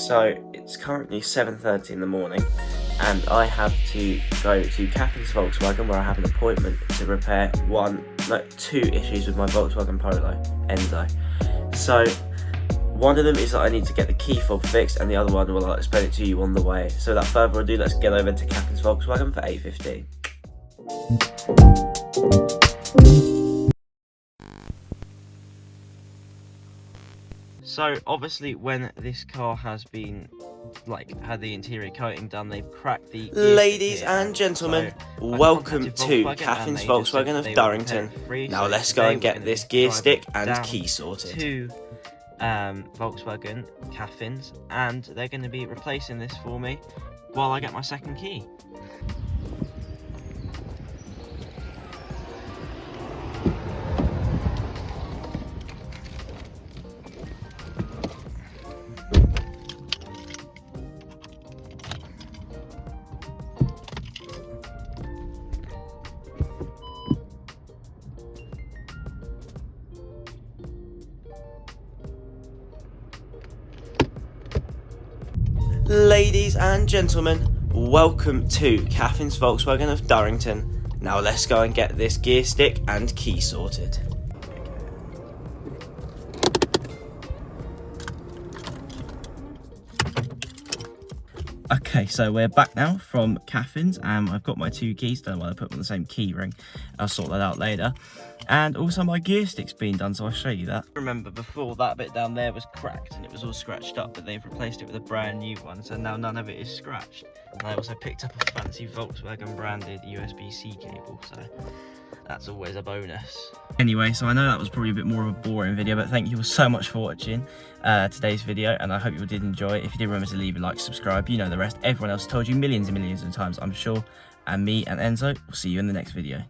So it's currently 7:30 in the morning and I have to go to Catherine's Volkswagen where I have an appointment to repair two issues with my Volkswagen Polo, Enzo. So one of them is that I need to get the key fob fixed, and the other one, well, I'll explain it to you on the way. So without further ado, let's get over to Catherine's Volkswagen for 8:15. So obviously when this car has been had the interior coating done, they've cracked the Ladies and gentlemen, welcome to Catherine's Volkswagen of Durrington. Now let's go and get this gear stick and key sorted. To Volkswagen Catherine's, and they're going to be replacing this for me while I get my second key. Ladies and gentlemen, welcome to Catherine's Volkswagen of Durrington. Now let's go and get this gear stick and key sorted. Okay, so we're back now from Catherine's, and I've got my two keys. Don't know why I put them on the same key ring. I'll sort that out later. And also my gear stick's been done, so I'll show you that. Remember, before that bit down there was cracked and it was all scratched up, but they've replaced it with a brand new one, so now none of it is scratched. And I also picked up a fancy Volkswagen branded USB-C cable, so that's always a bonus. Anyway, so I know that was probably a bit more of a boring video, but thank you all so much for watching today's video, and I hope you all did enjoy it. If you did, remember to leave a like, subscribe, you know the rest. Everyone else told you millions and millions of times, I'm sure. And me and Enzo will see you in the next video.